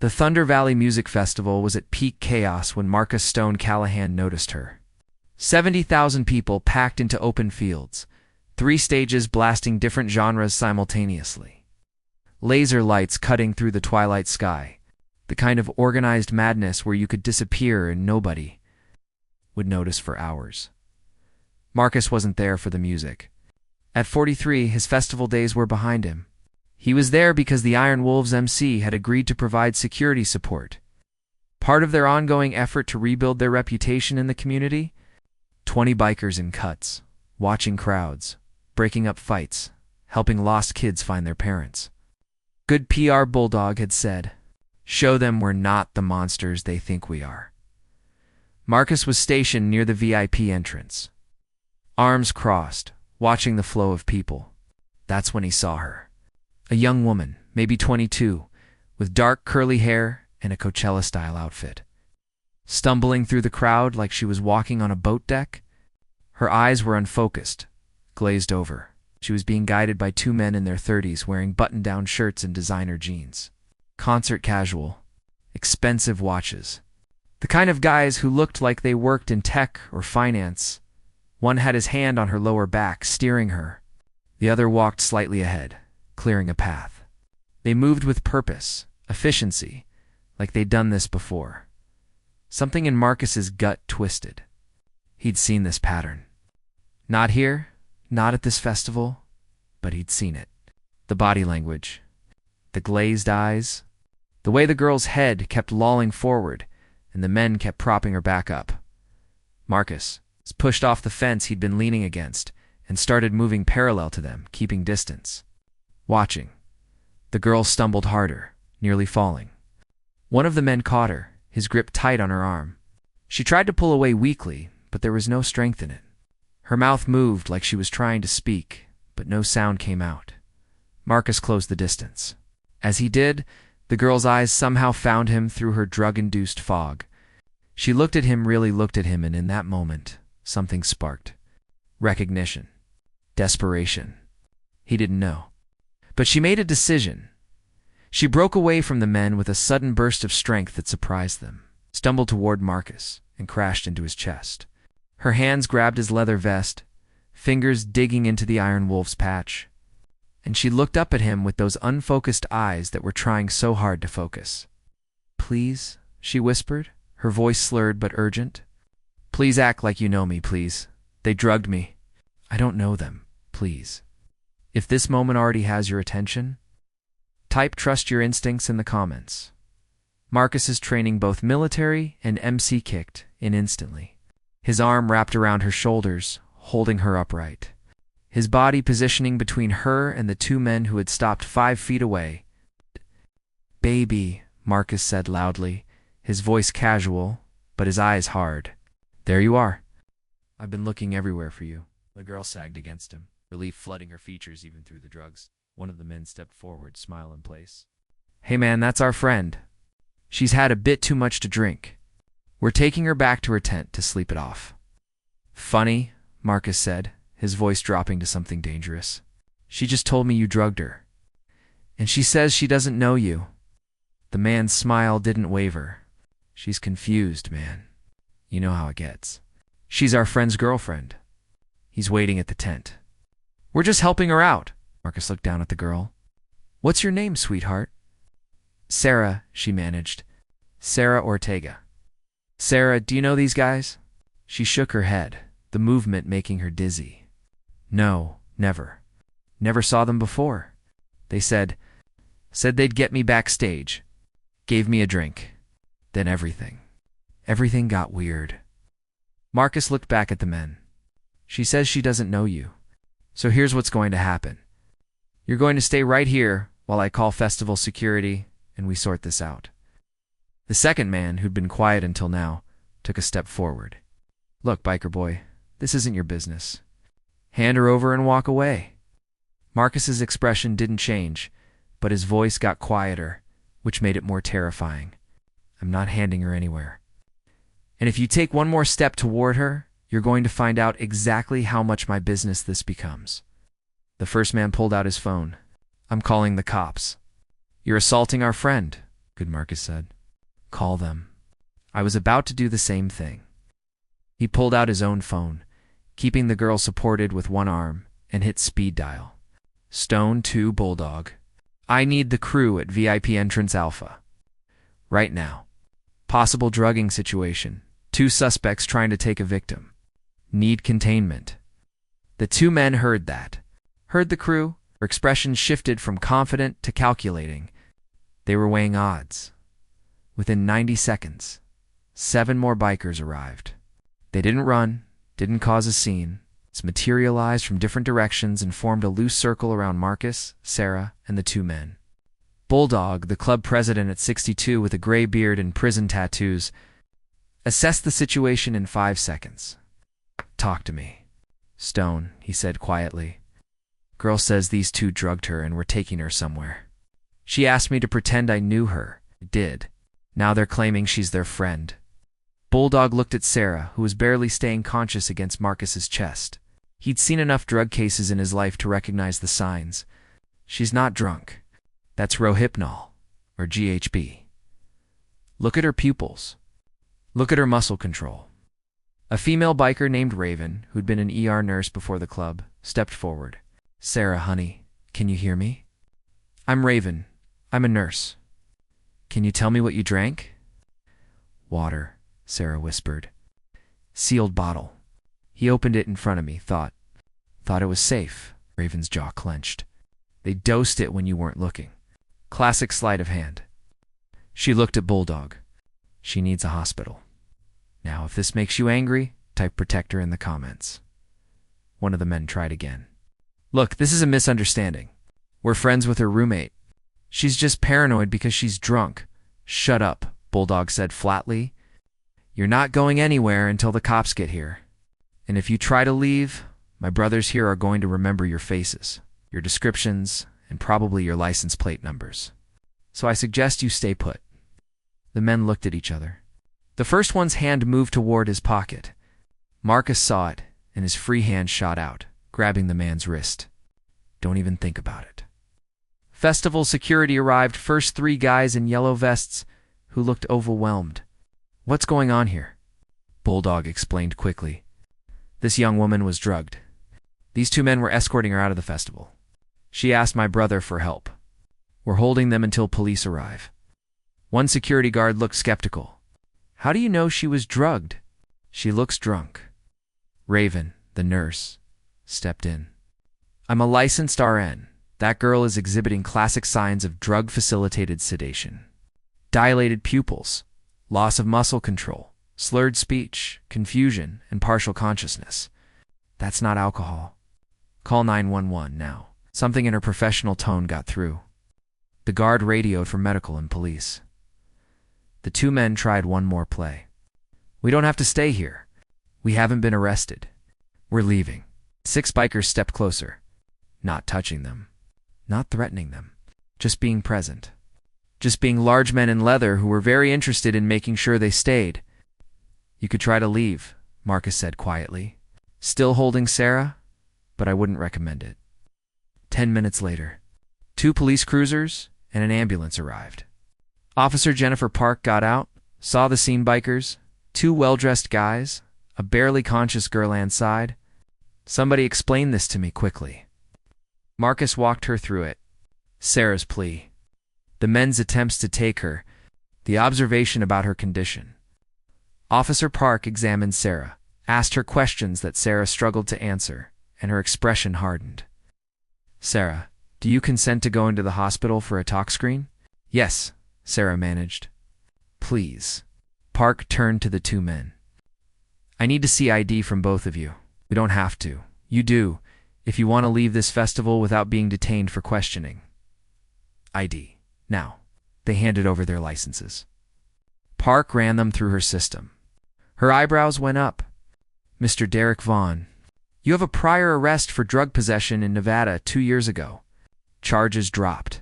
The Thunder Valley Music Festival was at peak chaos when Marcus Stone Callahan noticed her. 70,000 people packed into open fields, 3 stages blasting different genres simultaneously. Laser lights cutting through the twilight sky, the kind of organized madness where you could disappear and nobody would notice for hours. Marcus wasn't there for the music. At 43, his festival days were behind him. He was there because the Iron Wolves MC had agreed to provide security support. Part of their ongoing effort to rebuild their reputation in the community? 20 bikers in cuts, watching crowds, breaking up fights, helping lost kids find their parents. Good PR Bulldog had said, "Show them we're not the monsters they think we are." Marcus was stationed near the VIP entrance, arms crossed, watching the flow of people. That's when he saw her. A young woman, maybe 22, with dark curly hair and a Coachella-style outfit. Stumbling through the crowd like she was walking on a boat deck, her eyes were unfocused, glazed over. She was being guided by 2 men in their 30s wearing button-down shirts and designer jeans. Concert casual, expensive watches. The kind of guys who looked like they worked in tech or finance. One had his hand on her lower back, steering her. The other walked slightly ahead, clearing a path. They moved with purpose, efficiency, like they'd done this before. Something in Marcus's gut twisted. He'd seen this pattern. Not here, not at this festival, but he'd seen it. The body language, the glazed eyes, the way the girl's head kept lolling forward and the men kept propping her back up. Marcus pushed off the fence he'd been leaning against and started moving parallel to them, keeping distance. Watching. The girl stumbled harder, nearly falling. One of the men caught her, his grip tight on her arm. She tried to pull away weakly, but there was no strength in it. Her mouth moved like she was trying to speak, but no sound came out. Marcus closed the distance. As he did, the girl's eyes somehow found him through her drug-induced fog. She looked at him, really looked at him, and in that moment, something sparked. Recognition. Desperation. He didn't know. But she made a decision. She broke away from the men with a sudden burst of strength that surprised them, stumbled toward Marcus, and crashed into his chest. Her hands grabbed his leather vest, fingers digging into the Iron Wolf's patch, and she looked up at him with those unfocused eyes that were trying so hard to focus. "Please," she whispered, her voice slurred but urgent. "Please act like you know me, please. They drugged me. I don't know them, please. If this moment already has your attention, type trust your instincts in the comments." Marcus's training, both military and MC, kicked in instantly. His arm wrapped around her shoulders, holding her upright. His body positioning between her and the 2 men who had stopped 5 feet away. "Baby," Marcus said loudly, his voice casual, but his eyes hard. "There you are. I've been looking everywhere for you." The girl sagged against him, relief flooding her features even through the drugs. One of the men stepped forward, smile in place. "Hey man, that's our friend. She's had a bit too much to drink. We're taking her back to her tent to sleep it off." "Funny," Marcus said, his voice dropping to something dangerous. "She just told me you drugged her. And she says she doesn't know you." The man's smile didn't waver. "She's confused, man. You know how it gets. She's our friend's girlfriend." He's waiting at the tent. "We're just helping her out." Marcus looked down at the girl. "What's your name, sweetheart?" "Sara," she managed. "Sara Ortega." "Sara, do you know these guys?" She shook her head, the movement making her dizzy. "No, never. Never saw them before. They said they'd get me backstage. Gave me a drink. Then everything got weird." Marcus looked back at the men. "She says she doesn't know you. So here's what's going to happen. You're going to stay right here while I call festival security and we sort this out." The second man, who'd been quiet until now, took a step forward. "Look, biker boy, this isn't your business. Hand her over and walk away." Marcus's expression didn't change, but his voice got quieter, which made it more terrifying. "I'm not handing her anywhere. And if you take one more step toward her, you're going to find out exactly how much my business this becomes." The first man pulled out his phone. "I'm calling the cops. You're assaulting our friend. Good, Marcus said. Call them. I was about to do the same thing. He pulled out his own phone, keeping the girl supported with one arm, and hit speed dial. Stone 2 Bulldog. I need the crew at VIP Entrance Alpha. Right now. Possible drugging situation. 2 suspects trying to take a victim. Need containment. The 2 men heard that. Heard the crew. Her expressions shifted from confident to calculating. They were weighing odds. Within 90 seconds, 7 more bikers arrived. They didn't run, didn't cause a scene. It's materialized from different directions and formed a loose circle around Marcus, Sara, and the 2 men. Bulldog, the club president at 62 with a gray beard and prison tattoos, assessed the situation in 5 seconds. Talk to me. Stone, he said quietly. Girl says these 2 drugged her and were taking her somewhere. She asked me to pretend I knew her. I did. Now they're claiming she's their friend. Bulldog looked at Sara, who was barely staying conscious against Marcus's chest. He'd seen enough drug cases in his life to recognize the signs. She's not drunk. That's Rohypnol, or GHB. Look at her pupils. Look at her muscle control. A female biker named Raven, who'd been an ER nurse before the club, stepped forward. Sara, honey, can you hear me? I'm Raven. I'm a nurse. Can you tell me what you drank? Water, Sara whispered. Sealed bottle. He opened it in front of me, thought it was safe. Raven's jaw clenched. They dosed it when you weren't looking. Classic sleight of hand. She looked at Bulldog. She needs a hospital. Now, if this makes you angry, type protector in the comments. One of the men tried again. Look, this is a misunderstanding. We're friends with her roommate. She's just paranoid because she's drunk. Shut up, Bulldog said flatly. You're not going anywhere until the cops get here. And if you try to leave, my brothers here are going to remember your faces, your descriptions, and probably your license plate numbers. So I suggest you stay put. The men looked at each other. The first one's hand moved toward his pocket. Marcus saw it, and his free hand shot out, grabbing the man's wrist. Don't even think about it. Festival security arrived, first 3 guys in yellow vests who looked overwhelmed. What's going on here? Bulldog explained quickly. This young woman was drugged. These 2 men were escorting her out of the festival. She asked my brother for help. We're holding them until police arrive. One security guard looked skeptical. How do you know she was drugged? She looks drunk. Raven, the nurse, stepped in. I'm a licensed RN. That girl is exhibiting classic signs of drug-facilitated sedation. Dilated pupils, loss of muscle control, slurred speech, confusion, and partial consciousness. That's not alcohol. Call 911 now. Something in her professional tone got through. The guard radioed for medical and police. The 2 men tried one more play. We don't have to stay here. We haven't been arrested. We're leaving. 6 bikers stepped closer, not touching them, not threatening them, just being present. Just being large men in leather who were very interested in making sure they stayed. You could try to leave, Marcus said quietly. Still holding Sara, but I wouldn't recommend it. 10 minutes later, 2 police cruisers and an ambulance arrived. Officer Jennifer Park got out, saw the scene bikers, 2 well-dressed guys, a barely conscious girl inside. Somebody explain this to me quickly. Marcus walked her through it. Sara's plea. The men's attempts to take her. The observation about her condition. Officer Park examined Sara, asked her questions that Sara struggled to answer, and her expression hardened. Sara, do you consent to going to the hospital for a tox screen? Yes, Sara managed. Please. Park turned to the 2 men. I need to see ID from both of you. We don't have to. You do, if you want to leave this festival without being detained for questioning. ID. Now. They handed over their licenses. Park ran them through her system. Her eyebrows went up. Mr. Derek Vaughn, you have a prior arrest for drug possession in Nevada 2 years ago. Charges dropped.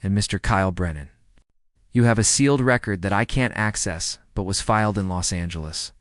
And Mr. Kyle Brennan, you have a sealed record that I can't access but was filed in Los Angeles.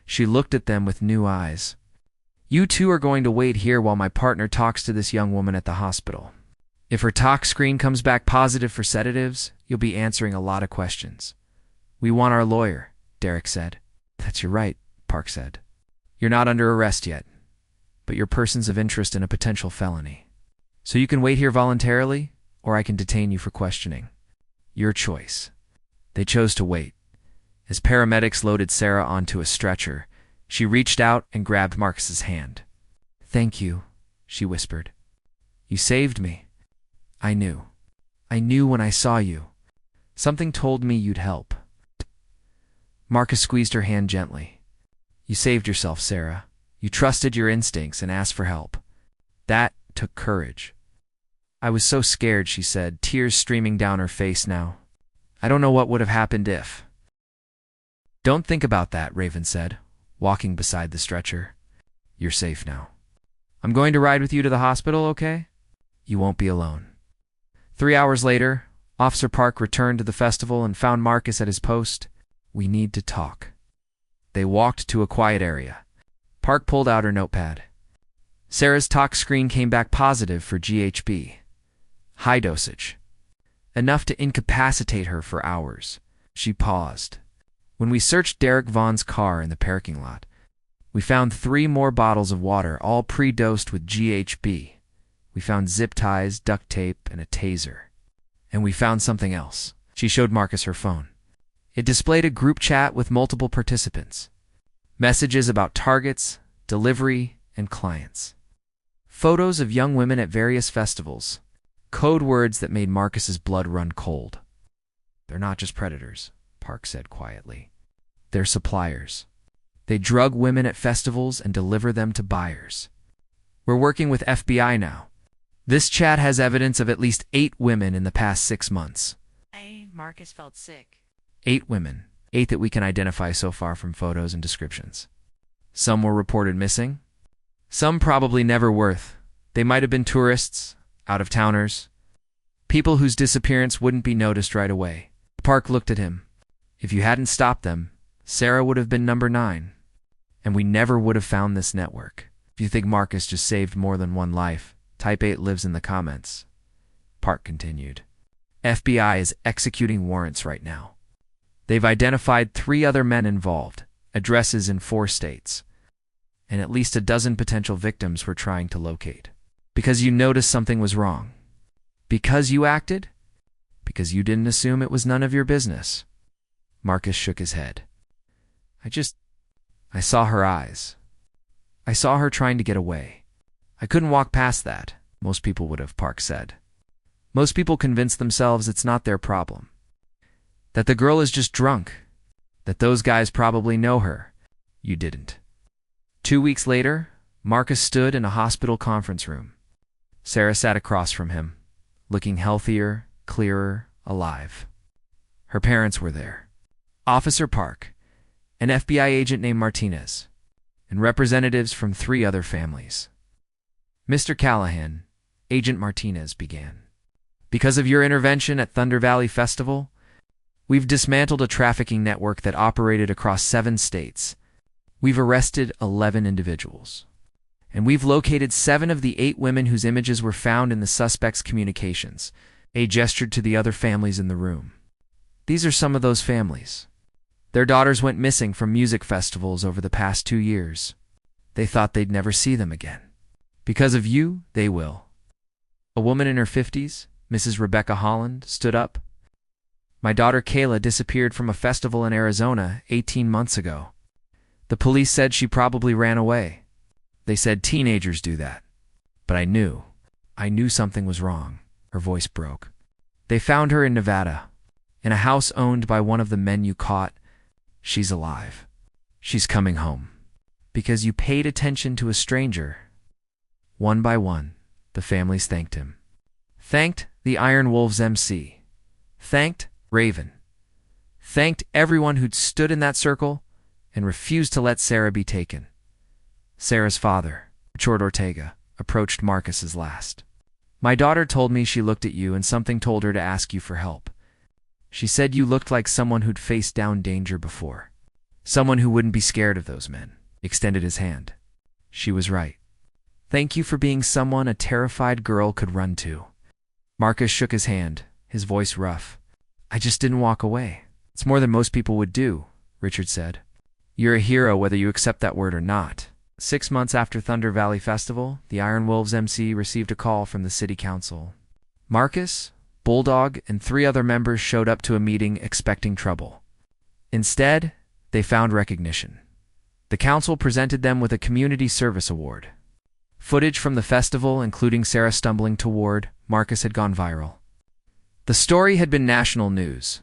She looked at them with new eyes. You 2 are going to wait here while my partner talks to this young woman at the hospital. If her tox screen comes back positive for sedatives, you'll be answering a lot of questions. We want our lawyer, Derek said. That's your right, Park said. You're not under arrest yet, but you're persons of interest in a potential felony. So you can wait here voluntarily, or I can detain you for questioning. Your choice. They chose to wait. As paramedics loaded Sara onto a stretcher, she reached out and grabbed Marcus's hand. Thank you, she whispered. You saved me. I knew. I knew when I saw you. Something told me you'd help. Marcus squeezed her hand gently. You saved yourself, Sara. You trusted your instincts and asked for help. That took courage. I was so scared, she said, tears streaming down her face now. I don't know what would have happened if. Don't think about that, Raven said, walking beside the stretcher. You're safe now. I'm going to ride with you to the hospital, okay? You won't be alone. 3 hours later, Officer Park returned to the festival and found Marcus at his post. We need to talk. They walked to a quiet area. Park pulled out her notepad. Sara's tox screen came back positive for GHB. High dosage. Enough to incapacitate her for hours. She paused. When we searched Derek Vaughn's car in the parking lot, we found 3 more bottles of water, all pre-dosed with GHB. We found zip ties, duct tape, and a taser. And we found something else. She showed Marcus her phone. It displayed a group chat with multiple participants. Messages about targets, delivery, and clients. Photos of young women at various festivals. Code words that made Marcus's blood run cold. They're not just predators, Park said quietly. They're suppliers. They drug women at festivals and deliver them to buyers. We're working with FBI now. This chat has evidence of at least 8 women in the past 6 months. Marcus felt sick. 8 women. 8 that we can identify so far from photos and descriptions. Some were reported missing. Some probably never worth. They might have been tourists, out-of-towners, people whose disappearance wouldn't be noticed right away. Park looked at him. If you hadn't stopped them, Sara would have been number 9. And we never would have found this network. If you think Marcus just saved more than one life, Type 8 lives in the comments. Park continued. FBI is executing warrants right now. They've identified 3 other men involved, addresses in 4 states, and at least a dozen potential victims we're trying to locate. Because you noticed something was wrong. Because you acted? Because you didn't assume it was none of your business. Marcus shook his head. I saw her eyes. I saw her trying to get away. I couldn't walk past that. Most people would have, Park said. Most people convince themselves it's not their problem. That the girl is just drunk. That those guys probably know her. You didn't. 2 weeks later, Marcus stood in a hospital conference room. Sara sat across from him, looking healthier, clearer, alive. Her parents were there. Officer Park, an FBI agent named Martinez, and representatives from 3 other families. Mr. Callahan, Agent Martinez began. Because of your intervention at Thunder Valley Festival, we've dismantled a trafficking network that operated across 7 states. We've arrested 11 individuals. And we've located 7 of the 8 women whose images were found in the suspect's communications. A gestured to the other families in the room. These are some of those families. Their daughters went missing from music festivals over the past 2 years. They thought they'd never see them again. Because of you, they will. A woman in her 50s, Mrs. Rebecca Holland, stood up. My daughter Kayla disappeared from a festival in Arizona 18 months ago. The police said she probably ran away. They said teenagers do that. But I knew something was wrong. Her voice broke. They found her in Nevada, in a house owned by one of the men you caught. She's alive. She's coming home. Because you paid attention to a stranger. One by one, the families thanked him. Thanked the Iron Wolves MC. Thanked Raven. Thanked everyone who'd stood in that circle and refused to let Sara be taken. Sara's father, Sara Ortega, approached Marcus's last. My daughter told me she looked at you and something told her to ask you for help. She said you looked like someone who'd faced down danger before. Someone who wouldn't be scared of those men. Extended his hand. She was right. Thank you for being someone a terrified girl could run to. Marcus shook his hand, his voice rough. I just didn't walk away. It's more than most people would do, Richard said. You're a hero whether you accept that word or not. 6 months after Thunder Valley Festival, the Iron Wolves MC received a call from the city council. Marcus, Bulldog, and 3 other members showed up to a meeting expecting trouble. Instead, they found recognition. The council presented them with a Community Service Award. Footage from the festival, including Sara stumbling toward Marcus, had gone viral. The story had been national news,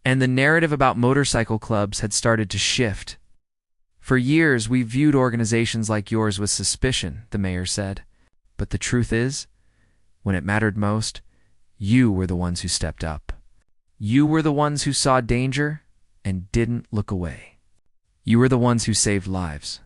and the narrative about motorcycle clubs had started to shift. For years, we viewed organizations like yours with suspicion, the mayor said. But the truth is, when it mattered most, you were the ones who stepped up. You were the ones who saw danger and didn't look away. You were the ones who saved lives.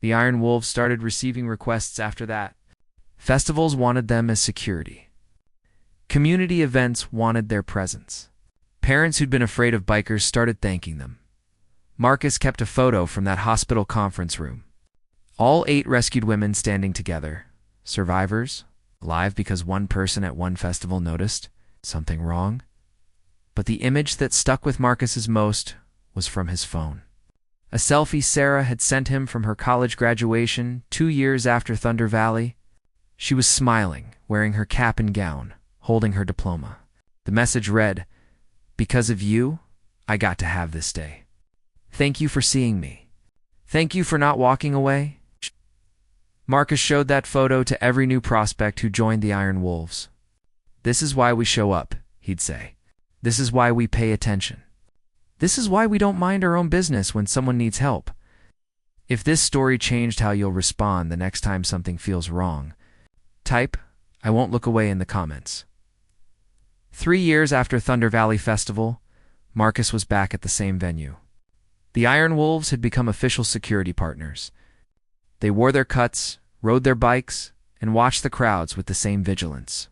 The Iron Wolves started receiving requests after that. Festivals wanted them as security. Community events wanted their presence. Parents who'd been afraid of bikers started thanking them. Marcus kept a photo from that hospital conference room. All 8 rescued women standing together. Survivors, alive because one person at one festival noticed something wrong. But the image that stuck with Marcus's most was from his phone. A selfie Sara had sent him from her college graduation 2 years after Thunder Valley. She was smiling, wearing her cap and gown, holding her diploma. The message read, "Because of you, I got to have this day. Thank you for seeing me. Thank you for not walking away." Marcus showed that photo to every new prospect who joined the Iron Wolves. This is why we show up, he'd say. This is why we pay attention. This is why we don't mind our own business when someone needs help. If this story changed how you'll respond the next time something feels wrong, type, "I won't look away" in the comments. 3 years after Thunder Valley Festival, Marcus was back at the same venue. The Iron Wolves had become official security partners. They wore their cuts, rode their bikes, and watched the crowds with the same vigilance.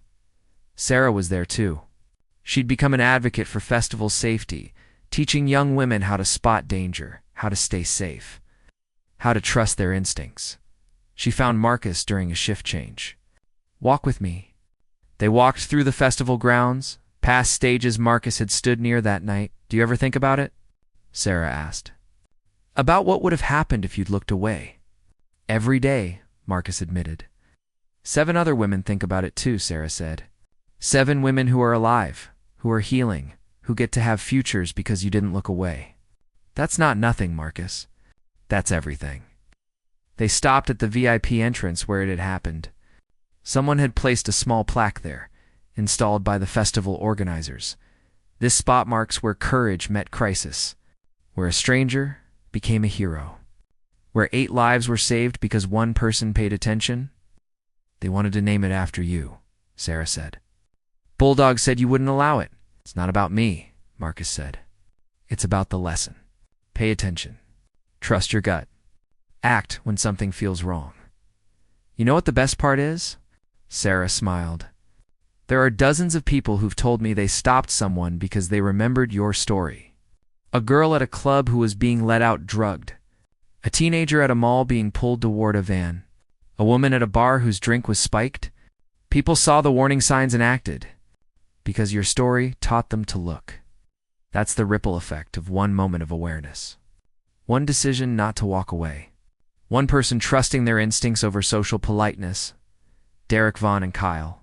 Sara was there too. She'd become an advocate for festival safety, teaching young women how to spot danger, how to stay safe, how to trust their instincts. She found Marcus during a shift change. "Walk with me." They walked through the festival grounds, past stages Marcus had stood near that night. "Do you ever think about it?" Sara asked. "About what would have happened if you'd looked away?" "Every day," Marcus admitted. 7 other women think about it too, Sara said. 7 women who are alive, who are healing, who get to have futures because you didn't look away. That's not nothing, Marcus. That's everything. They stopped at the VIP entrance where it had happened. Someone had placed a small plaque there, installed by the festival organizers. This spot marks where courage met crisis, where a stranger became a hero, where 8 lives were saved because one person paid attention. They wanted to name it after you, Sara said. Bulldog said you wouldn't allow it. It's not about me, Marcus said. It's about the lesson. Pay attention. Trust your gut. Act when something feels wrong. You know what the best part is? Sara smiled. There are dozens of people who've told me they stopped someone because they remembered your story. A girl at a club who was being let out drugged. A teenager at a mall being pulled toward a van. A woman at a bar whose drink was spiked. People saw the warning signs and acted. Because your story taught them to look. That's the ripple effect of one moment of awareness. One decision not to walk away. One person trusting their instincts over social politeness. Derek, Vaughn, and Kyle.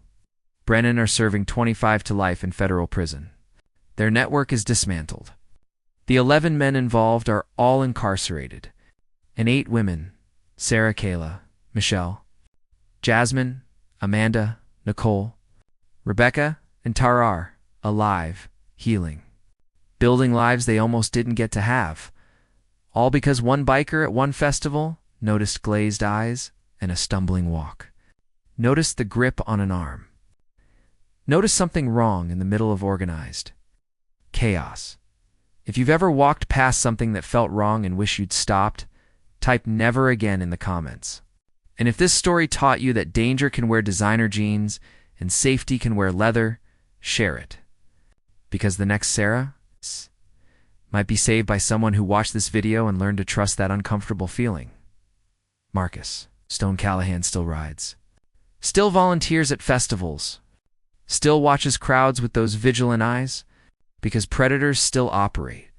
Brennan are serving 25 to life in federal prison. Their network is dismantled. The 11 men involved are all incarcerated. And 8 women, Sara, Kayla, Michelle, Jasmine, Amanda, Nicole, Rebecca, and Tara are alive, healing. Building lives they almost didn't get to have. All because one biker at one festival noticed glazed eyes and a stumbling walk. Noticed the grip on an arm. Noticed something wrong in the middle of organized chaos. If you've ever walked past something that felt wrong and wish you'd stopped, type never again in the comments. And if this story taught you that danger can wear designer jeans and safety can wear leather, share it. Because the next Sara might be saved by someone who watched this video and learned to trust that uncomfortable feeling. Marcus, Stone Callahan still rides. Still volunteers at festivals. Still watches crowds with those vigilant eyes? Because predators still operate.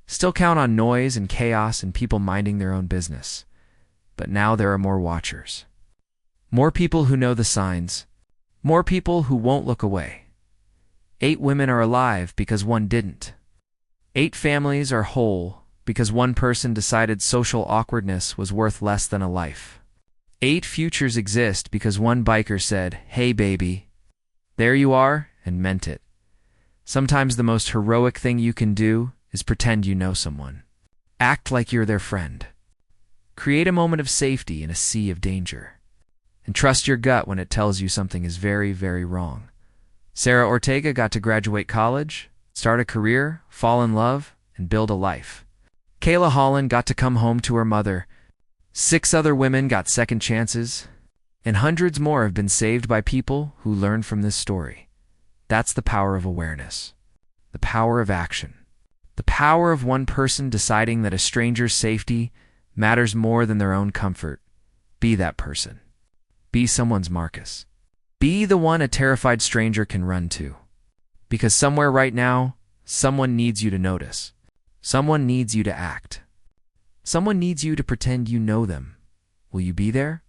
Still count on noise and chaos and people minding their own business. But now there are more watchers. More people who know the signs. More people who won't look away. 8 women are alive because one didn't. 8 families are whole because one person decided social awkwardness was worth less than a life. 8 futures exist because one biker said, "Hey baby, there you are," and meant it. Sometimes the most heroic thing you can do is pretend you know someone. Act like you're their friend. Create a moment of safety in a sea of danger. And trust your gut when it tells you something is very, very wrong. Sara Ortega got to graduate college, start a career, fall in love, and build a life. Callahan got to come home to her mother. 6 other women got second chances, and hundreds more have been saved by people who learned from this story. That's the power of awareness. The power of action. The power of one person deciding that a stranger's safety matters more than their own comfort. Be that person. Be someone's Marcus. Be the one a terrified stranger can run to. Because somewhere right now, someone needs you to notice. Someone needs you to act. Someone needs you to pretend you know them. Will you be there?